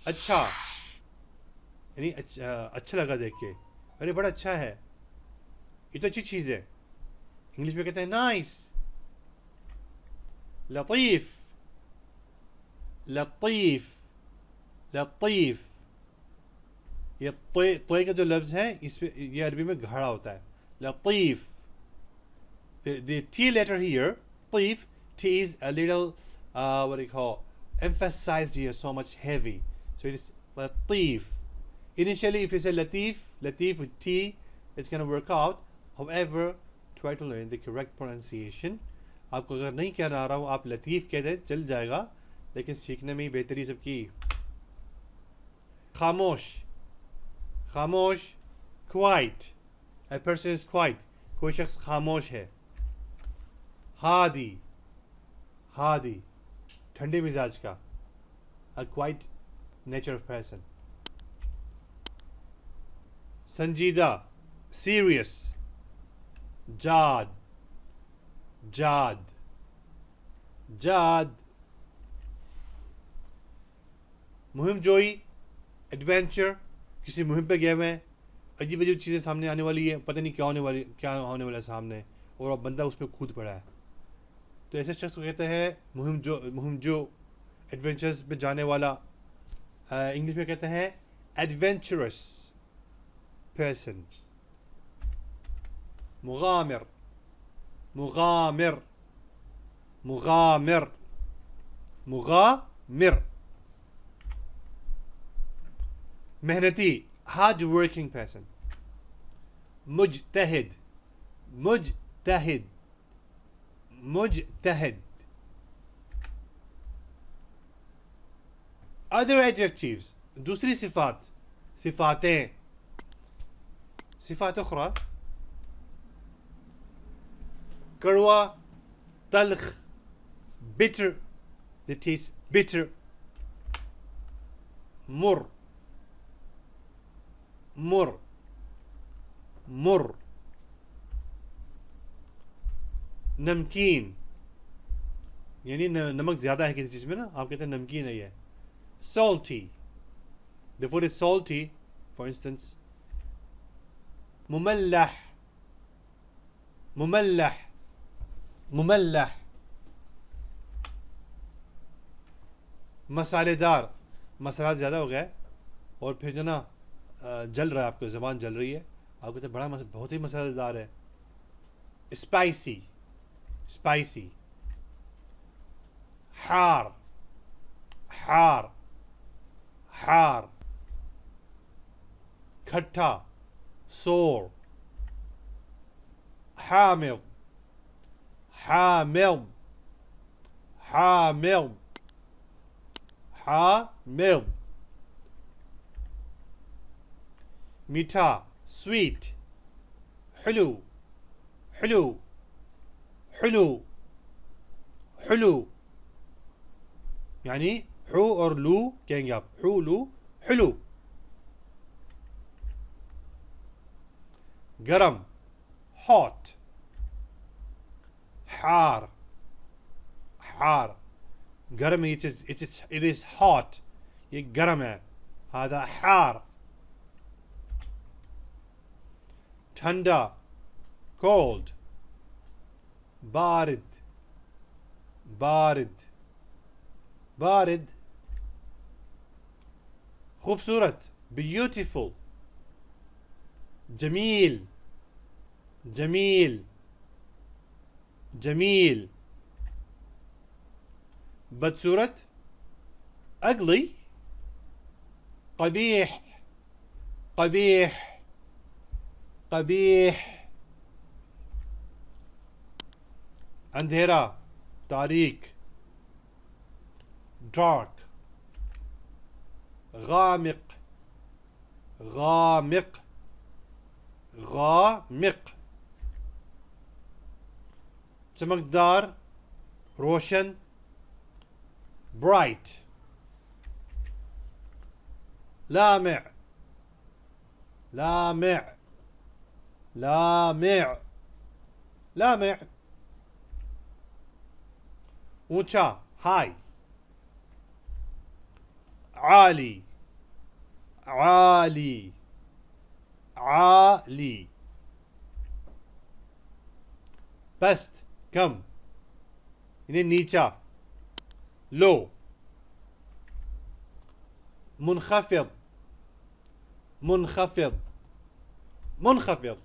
अच्छा यानी अच्छा लगा देख के, अरे बड़ा अच्छा है, ये तो अच्छी चीज़ है। इंग्लिश में कहते हैं नाइस। लतीफ़, लतीफ़, लतीफ़। ये तोय का जो लफ्ज़ है इसमें ये अरबी में घड़ा होता है। लतीफ़, the T letter here, Tif, T is a little, what do you call, emphasized here, so much heavy. So it is Latif. Initially, if you say Latif, Latif with T, it's going to work out. However, try to learn the correct pronunciation. आपको अगर नहीं कहना आ रहा हो आप लतीफ़ कह दें, चल जाएगा, लेकिन सीखने में ही बेहतरी सबकी। खामोश, खामोश, quiet. A person is quiet. कोई शख्स खामोश है। हादी, हादी, ठंडे मिजाज का, a quiet nature of person. संजीदा, serious. जाद, जाद, जाद। मुहिम जोई, एडवेंचर, किसी मुहिम पे गए हुए हैं, अजीब अजीब चीज़ें सामने आने वाली है, पता नहीं क्या होने वाला है सामने, और अब बंदा उसमें कूद पड़ा है, तो ऐसे शख्स को कहते हैं मुहिम जो एडवेंचर्स पे जाने वाला। इंग्लिश में कहते हैं एडवेंचरस पर्सन। मुगामिर, मुगामिर, मुगामिर, मुगामिर। मेहनती, हार्ड वर्किंग पर्सन। मुजतहिद, मुजतहिद, मुजतहिद। अदर एडजेक्टिव्स, दूसरी सिफात, सिफातें, सिफात उखरा, कड़वा, तल्ख, bitter, the taste bitter, मुर, मुर, मुर। नमकीन, यानी नमक ज़्यादा है किसी चीज़ में ना, आप कहते हैं नमकीन है ये। salty, the food is salty, for instance. मुमल्लह, मुमल्लह, मुमल्लह। मसालेदार, मसाला ज़्यादा हो गया है और फिर जो ना जल रहा है, आपकी ज़बान जल रही है, आप कहते हैं बड़ा बहुत ही मसालेदार है। Spicy, spicy. हार, हार, हार। खट्टा, सोर। हामिद, हामिद, हामिद, हामिद। मीठा, स्वीट। حلو, حلو, حلو, حلو। यानी حو और लू कहेंगे आप, حو लू حلو। गरम, hot। حار, حار। गरम, it is hot, ये गरम है, هذا حار। ठंडा, cold। بارد، بارد، بارد۔ खूबसूरत, beautiful। जमील, जमील, जमील। बदसूरत, ugly। قبيح، قبيح، قبيح। अंधेरा, तारीक। dark। غامق، غامق، غامق। चमकदार, रोशन, bright। لامع، لامع، لامع، لامع। ऊंचा, high। عالي، عالي عالي. past कम यानी नीचा low. منخفض منخفض منخفض